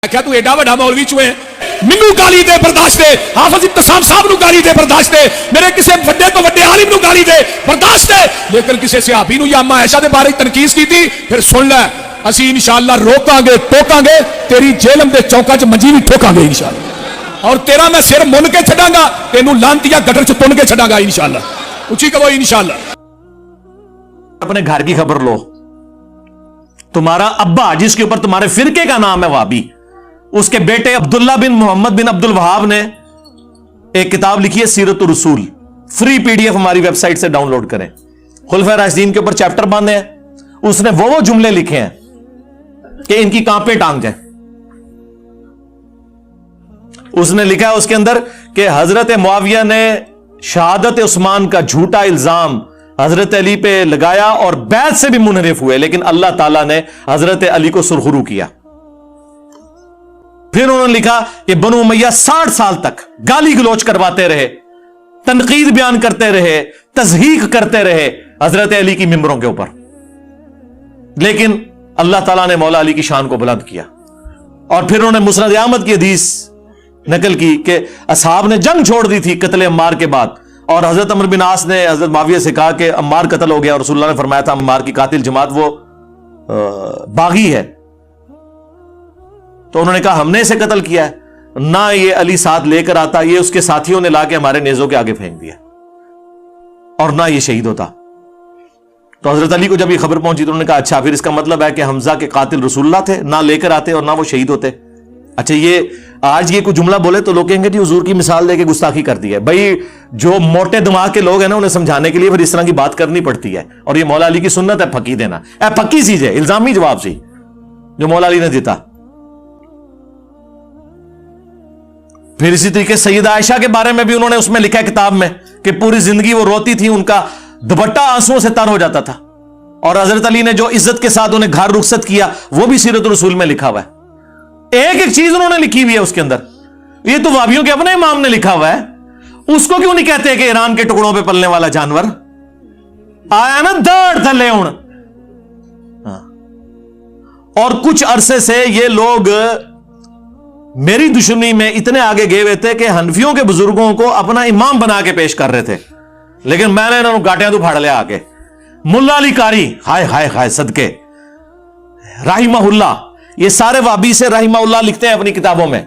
کیا تو ایڈا وڈا مولوی چوئے مینوں گالی دے برداشت دے, حافظ ابتسام صاحب نو گالی دے برداشت دے, میرے کسی وڈے تو وڈے عالم نو گالی دے برداشت دے, لیکن کسی صحابی نو یا اما عائشہ دے بارے تنقید کی تھی, پھر سن لے اسی انشاءاللہ روکاں گے ٹوکاں گے, تیری جیلم دے چوکاں چ منجی بھی ٹھوکاں گے انشاءاللہ, اور تیرا میں سر من کے چھڑاں گا, تینوں لانتیا گٹر چ تن کے چھڑاں گا انشاءاللہ. اونچی کہو انشاءاللہ. اپنے گھر کی خبر لو, تمہارا ابا جس کے اوپر تمہارے فرقے کا نام ہے وہابی, اس کے بیٹے عبداللہ بن محمد بن عبد الوہاب نے ایک کتاب لکھی ہے سیرت الرسول, فری پی ڈی ایف ہماری ویب سائٹ سے ڈاؤن لوڈ کریں. خلفائے راشدین کے اوپر چیپٹر باندھے ہیں, اس نے وہ جملے لکھے ہیں کہ ان کی کانپیں ٹانگ جائیں. اس نے لکھا ہے اس کے اندر کہ حضرت معاویہ نے شہادت عثمان کا جھوٹا الزام حضرت علی پہ لگایا اور بیعت سے بھی منحرف ہوئے, لیکن اللہ تعالیٰ نے حضرت علی کو سرخرو کیا. پھر انہوں نے لکھا کہ بنو امیہ 60 سال تک گالی گلوچ کرواتے رہے, تنقید بیان کرتے رہے, تضحیق کرتے رہے حضرت علی کی ممبروں کے اوپر, لیکن اللہ تعالیٰ نے مولا علی کی شان کو بلند کیا. اور پھر انہوں نے مسند احمد کی حدیث نقل کی کہ اصحاب نے جنگ چھوڑ دی تھی قتل عمار کے بعد, اور حضرت عمرو بن عاص نے حضرت معاویہ سے کہا کہ عمار قتل ہو گیا, اور رسول اللہ نے فرمایا تھا عمار کی قاتل جماعت وہ باغی ہے. تو انہوں نے کہا ہم نے اسے قتل کیا ہے, نہ یہ علی ساتھ لے کر آتا, یہ اس کے ساتھیوں نے لا کے ہمارے نیزوں کے آگے پھینک دیا, اور نہ یہ شہید ہوتا. تو حضرت علی کو جب یہ خبر پہنچی تو انہوں نے کہا اچھا پھر اس کا مطلب ہے کہ حمزہ کے قاتل رسول اللہ تھے, نہ لے کر آتے اور نہ وہ شہید ہوتے. اچھا یہ آج یہ کوئی جملہ بولے تو لوگ کہیں گے جی حضور کی مثال دے کے گستاخی کر دی ہے. بھائی جو موٹے دماغ کے لوگ ہیں نا انہیں سمجھانے کے لیے پھر اس طرح کی بات کرنی پڑتی ہے, اور یہ مولا علی کی سنت ہے پھکی دینا. پھکی چیز ہے, الزامی جواب سی جو مولا علی نے دیتا. پھر اسی طریقے سیدہ عائشہ کے بارے میں بھی انہوں نے اس میں لکھا ہے کتاب میں کہ پوری زندگی وہ روتی تھی, ان کا دوپٹہ آنسوؤں سے تر ہو جاتا تھا, اور حضرت علی نے جو عزت کے ساتھ انہیں گھر رخصت کیا وہ بھی سیرت الرسول میں لکھا ہوا ہے. ایک ایک چیز انہوں نے لکھی ہوئی ہے اس کے اندر. یہ تو وہابیوں کے اپنے امام نے لکھا ہوا ہے, اس کو کیوں نہیں کہتے کہ ایران کے ٹکڑوں پہ پلنے والا جانور آیا نا داڑھ تھلے ہوں. اور کچھ عرصے سے یہ لوگ میری دشمنی میں اتنے آگے گئے ہوئے تھے کہ حنفیوں کے بزرگوں کو اپنا امام بنا کے پیش کر رہے تھے, لیکن میں نے انہوں گاٹیاں تو پھاڑ لیا آگے. ملا علی قاری ہائے ہائے ہائے صدقے رحمہ اللہ, یہ سارے وابی سے رحمہ اللہ لکھتے ہیں اپنی کتابوں میں.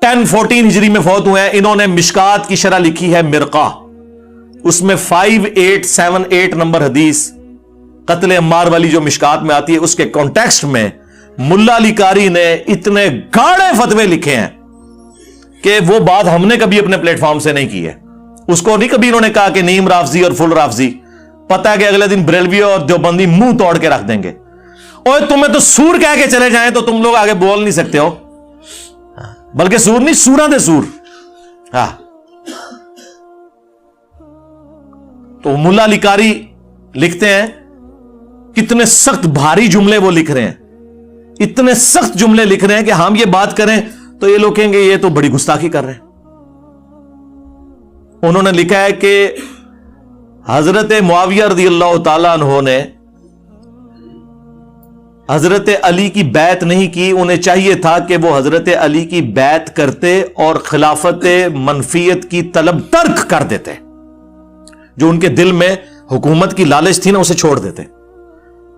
1014 ہجری میں فوت ہوئے ہیں. انہوں نے مشکات کی شرح لکھی ہے مرقہ, اس میں 5878 نمبر حدیث قتل عمار والی جو مشکات میں آتی ہے اس کے کانٹیکسٹ میں ملا علی قاری نے اتنے گاڑے فتوے لکھے ہیں کہ وہ بات ہم نے کبھی اپنے پلیٹ فارم سے نہیں کی ہے. اس کو نہیں کبھی انہوں نے کہا کہ نیم رافضی اور فل رافضی, پتہ ہے کہ اگلے دن بریلوی اور دیوبندی منہ توڑ کے رکھ دیں گے. اور تمہیں تو سور کہہ کے چلے جائیں تو تم لوگ آگے بول نہیں سکتے ہو, بلکہ سور نہیں سوراں دے سور. ہاں تو ملا علی قاری لکھتے ہیں, کتنے سخت بھاری جملے وہ لکھ رہے ہیں, اتنے سخت جملے لکھ رہے ہیں کہ ہم یہ بات کریں تو یہ لوگ کہیں گے یہ تو بڑی گستاخی کر رہے ہیں. انہوں نے لکھا ہے کہ حضرت معاویہ رضی اللہ تعالیٰ عنہ نے حضرت علی کی بیعت نہیں کی, انہیں چاہیے تھا کہ وہ حضرت علی کی بیعت کرتے اور خلافت منفیت کی طلب ترک کر دیتے, جو ان کے دل میں حکومت کی لالچ تھی نا اسے چھوڑ دیتے.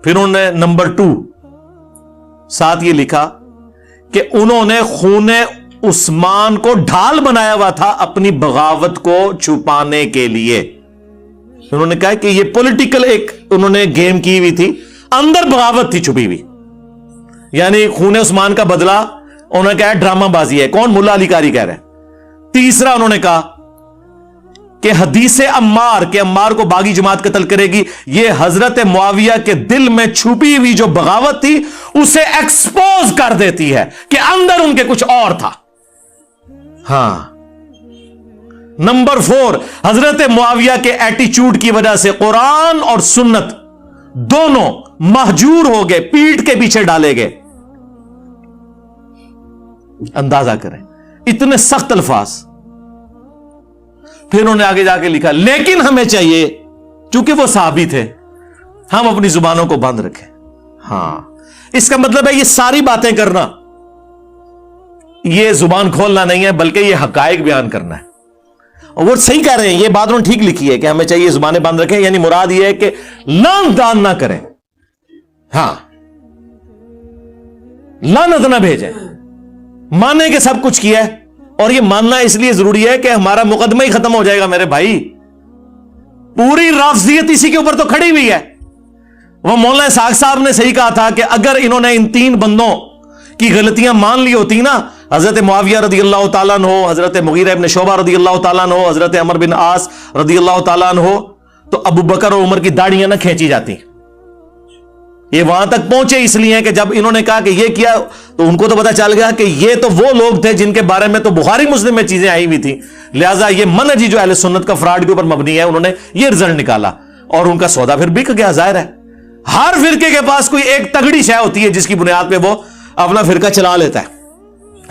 پھر انہوں نے نمبر 2 ساتھ یہ لکھا کہ انہوں نے خون عثمان کو ڈھال بنایا ہوا تھا اپنی بغاوت کو چھپانے کے لیے. انہوں نے کہا کہ یہ پولیٹیکل ایک انہوں نے گیم کی ہوئی تھی, اندر بغاوت تھی چھپی ہوئی, یعنی خون عثمان کا بدلہ انہوں نے کہا ڈرامہ بازی ہے. کون؟ ملا علی قاری کہہ رہے ہیں. تیسرا انہوں نے کہا کہ حدیث عمار کہ عمار کو باغی جماعت قتل کرے گی, یہ حضرت معاویہ کے دل میں چھپی ہوئی جو بغاوت تھی اسے ایکسپوز کر دیتی ہے کہ اندر ان کے کچھ اور تھا. ہاں. نمبر 4 حضرت معاویہ کے ایٹیچیوڈ کی وجہ سے قرآن اور سنت دونوں مہجور ہو گئے, پیٹ کے پیچھے ڈالے گئے. اندازہ کریں اتنے سخت الفاظ. پھر انہوں نے آگے جا کے لکھا لیکن ہمیں چاہیے چونکہ وہ صحابی تھے ہم اپنی زبانوں کو بند رکھیں. ہاں اس کا مطلب ہے یہ ساری باتیں کرنا یہ زبان کھولنا نہیں ہے بلکہ یہ حقائق بیان کرنا ہے. اور وہ صحیح کہہ رہے ہیں, یہ بات انہوں نے ٹھیک لکھی ہے کہ ہمیں چاہیے زبانیں بند رکھیں, یعنی مراد یہ ہے کہ لعن دان نہ کریں, ہاں لعنت نہ بھیجیں, مانے کہ سب کچھ کیا ہے. اور یہ ماننا اس لیے ضروری ہے کہ ہمارا مقدمہ ہی ختم ہو جائے گا میرے بھائی. پوری رافضیت اسی کے اوپر تو کھڑی ہوئی ہے. وہ مولانا اسحاق صاحب نے صحیح کہا تھا کہ اگر انہوں نے ان 3 بندوں کی غلطیاں مان لی ہوتی نا, حضرت معاویہ رضی اللہ تعالیٰ عنہ, حضرت مغیرہ ابن شعبہ رضی اللہ تعالیٰ عنہ, حضرت عمر بن عاص رضی اللہ تعالیٰ عنہ, تو ابو بکر اور عمر کی داڑیاں نہ کھینچی جاتی. یہ وہاں تک پہنچے اس لیے کہ جب انہوں نے کہا کہ یہ کیا تو ان کو تو پتا چل گیا کہ یہ تو وہ لوگ تھے جن کے بارے میں تو بخاری مسلم میں چیزیں آئی ہوئی تھیں, لہٰذا یہ منہج جو اہل سنت کا فراڈ کے اوپر مبنی ہے, انہوں نے یہ رزلٹ نکالا اور ان کا سودا پھر بک گیا. ظاہر ہے ہر فرقے کے پاس کوئی ایک تگڑی شے ہوتی ہے جس کی بنیاد پہ وہ اپنا فرقہ چلا لیتا ہے.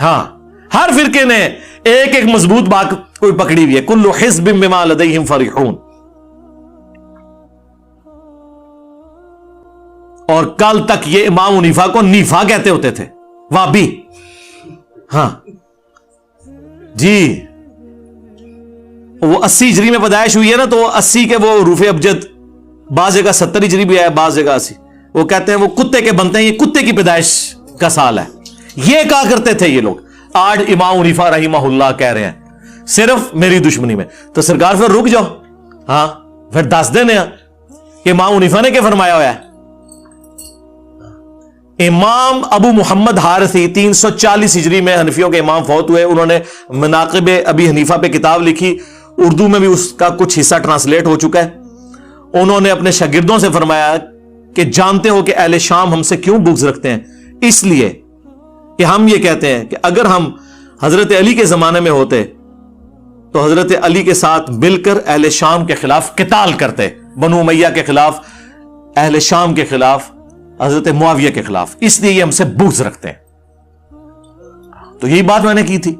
ہاں ہر فرقے نے ایک ایک مضبوط بات کوئی پکڑی ہوئی ہے. کل حزب بما لدیہم فرحون. اور کل تک یہ امام حنیفہ کو نیفا کہتے ہوتے تھے, وابی. ہاں جی, وہ 80 ہجری میں پیدائش ہوئی ہے نا, تو 80 کے وہ حروف ابجد, بعض جگہ 70 ہجری بھی ہے, بعض جگہ 80. وہ کہتے ہیں وہ کتے کے بنتے ہیں, یہ کتے کی پیدائش کا سال ہے. یہ کہا کرتے تھے یہ لوگ. آج امام حنیفہ رحمہ اللہ کہہ رہے ہیں صرف میری دشمنی میں. تو سرکار پھر رک جاؤ, ہاں پھر دس دینے کہ امام حنیفہ نے کیا فرمایا ہوا ہے. امام ابو محمد حارثی 340 ہجری میں حنفیوں کے امام فوت ہوئے. انہوں نے مناقب ابی حنیفہ پہ کتاب لکھی, اردو میں بھی اس کا کچھ حصہ ٹرانسلیٹ ہو چکا ہے. انہوں نے اپنے شاگردوں سے فرمایا کہ جانتے ہو کہ اہل شام ہم سے کیوں بغض رکھتے ہیں؟ اس لیے کہ ہم یہ کہتے ہیں کہ اگر ہم حضرت علی کے زمانے میں ہوتے تو حضرت علی کے ساتھ مل کر اہل شام کے خلاف قتال کرتے, بنو امیہ کے خلاف, اہل شام کے خلاف, حضرت معاویہ کے خلاف. اس لیے یہ ہم سے بغض رکھتے ہیں. تو یہی بات میں نے کی تھی,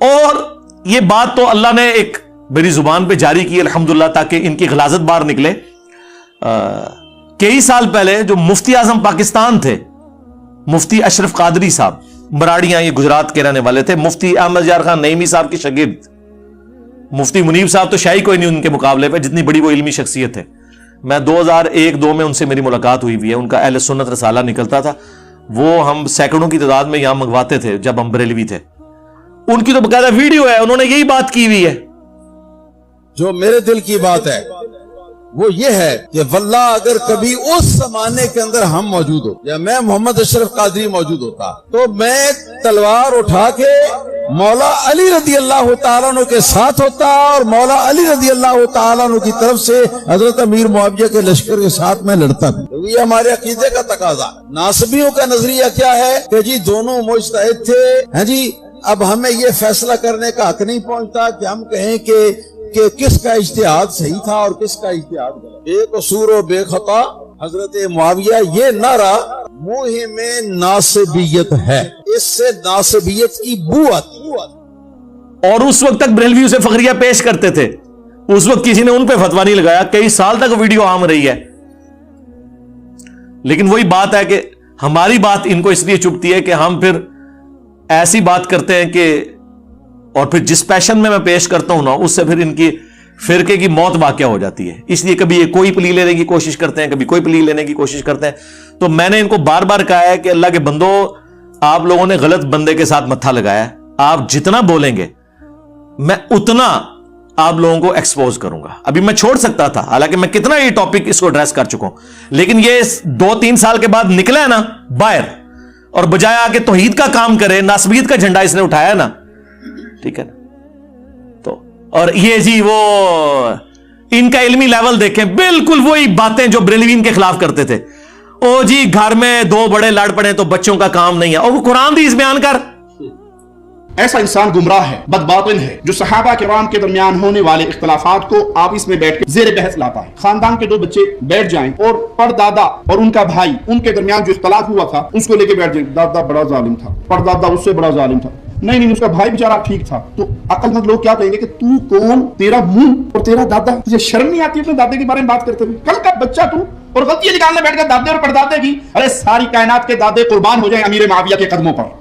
اور یہ بات تو اللہ نے ایک میری زبان پہ جاری کی الحمدللہ, تاکہ ان کی غلاظت باہر نکلے. کئی سال پہلے جو مفتی اعظم پاکستان تھے, مفتی اشرف قادری صاحب, مراڑیاں, یہ گجرات کے رہنے والے تھے, مفتی احمد یار خان نعیمی صاحب کے شاگرد. مفتی منیب صاحب تو شاہی کوئی نہیں ان کے مقابلے پہ, جتنی بڑی وہ علمی شخصیت ہے. میں 2001-2 میں ان سے میری ملاقات ہوئی ہے. ان کا اہل سنت رسالہ نکلتا تھا, وہ ہم سینکڑوں کی تعداد میں یہاں منگواتے تھے جب ہم بریلوی تھے. ان کی تو باقاعدہ ویڈیو ہے, انہوں نے یہی بات کی ہوئی ہے. جو میرے دل کی بات ہے وہ یہ ہے کہ واللہ اگر کبھی اس زمانے کے اندر ہم موجود ہو, یا میں محمد اشرف قادری موجود ہوتا, تو میں تلوار اٹھا کے مولا علی رضی اللہ تعالیٰ عنہ کے ساتھ ہوتا, اور مولا علی رضی اللہ تعالیٰ عنہ کی طرف سے حضرت امیر معاویہ کے لشکر کے ساتھ میں لڑتا بھی. یہ ہمارے عقیدے کا تقاضا. ناصبیوں کا نظریہ کیا ہے کہ جی دونوں مجتہد تھے, ہیں جی, اب ہمیں یہ فیصلہ کرنے کا حق نہیں پہنچتا کہ ہم کہیں کہ کس کا اجتہاد صحیح تھا اور کس کا اجتہاد غلط. بے قصور و بے خطا حضرت معاویہ, یہ نعرہ منہ میں ناصبیت ہے, اس سے ناصبیت کی بو آتی ہے. اور اس وقت تک بریلوی اسے فخریہ پیش کرتے تھے, اس وقت کسی نے ان پہ فتویٰ نہیں لگایا. کئی سال تک ویڈیو عام رہی ہے. لیکن وہی بات ہے کہ ہماری بات ان کو اس لیے چبھتی ہے کہ ہم پھر ایسی بات کرتے ہیں کہ, اور پھر جس پیشن میں پیش کرتا ہوں نا, اس سے پھر ان کی فرقے کی موت واقع ہو جاتی ہے. اس لیے کبھی یہ کوئی پلی لینے کی کوشش کرتے ہیں, کبھی کوئی پلی لینے کی کوشش کرتے ہیں. تو میں نے ان کو بار بار کہا ہے کہ اللہ کے بندو, آپ لوگوں نے غلط بندے کے ساتھ متھا لگایا ہے. آپ جتنا بولیں گے میں اتنا آپ لوگوں کو ایکسپوز کروں گا. ابھی میں چھوڑ سکتا تھا, حالانکہ میں کتنا یہ ٹاپک اس کو ایڈریس کر چکا ہوں, لیکن یہ 2-3 سال کے بعد نکلا ہے نا باہر, اور بجائے آ کے توحید کا کام کرے, ناسبیت کا جھنڈا اس نے اٹھایا نا, ٹھیک ہے نا. تو اور یہ جی وہ ان کا علمی لیول دیکھیں, بالکل وہی باتیں جو بریلوین کے خلاف کرتے تھے. او جی گھر میں 2 بڑے لڑ پڑے تو بچوں کا کام نہیں ہے, اور وہ قرآن حدیث بیان کر. ایسا انسان گمراہ ہے, بدباطن ہے, جو صحابہ کرام کے درمیان ہونے والے اختلافات کو آپس میں بیٹھ کے زیر بحث لاتا ہے. خاندان کے 2 بچے بیٹھ جائیں اور پردادا اور ان کا بھائی, ان کے درمیان جو اختلاف ہوا تھا اس کو لے کے بیٹھ جائیں, دادا بڑا ظالم تھا, پردادا اس سے بڑا ظالم تھا, نہیں اس کا بھائی بیچارہ ٹھیک تھا. تو عقل مند لوگ کیا کہیں گے کہ تو کون, تیرا منہ اور تیرا دادا, تجھے شرم نہیں آتی اپنے دادے کے بارے میں بات کرتے ہوئے؟ کل کا بچہ تو, اور غلطی نکالنے بیٹھ کر دادے اور پردادے کی. ارے ساری کائنات کے دادے قربان ہو جائیں امیر معاویہ کے قدموں پر.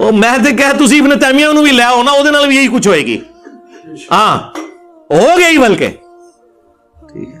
ਉਹ ਮੈਂ ਤੇ ਕਹੇ ਤੁਸੀਂ ਇਬਨ ਤੈਮੀਆ ਨੂੰ ਵੀ ਲੈ ਆਓ ਨਾ, ਉਹਦੇ ਨਾਲ ਵੀ ਇਹੀ ਕੁਝ ਹੋਏਗੀ। ਹਾਂ ਹੋ ਗਈ ਬਲਕਿ ਠੀਕ ਹੈ।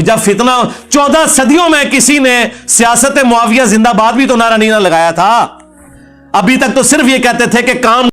جب فتنہ 14 صدیوں میں کسی نے سیاست معاویہ زندہ باد بھی تو نعرہ نہیں نہ لگایا تھا. ابھی تک تو صرف یہ کہتے تھے کہ کام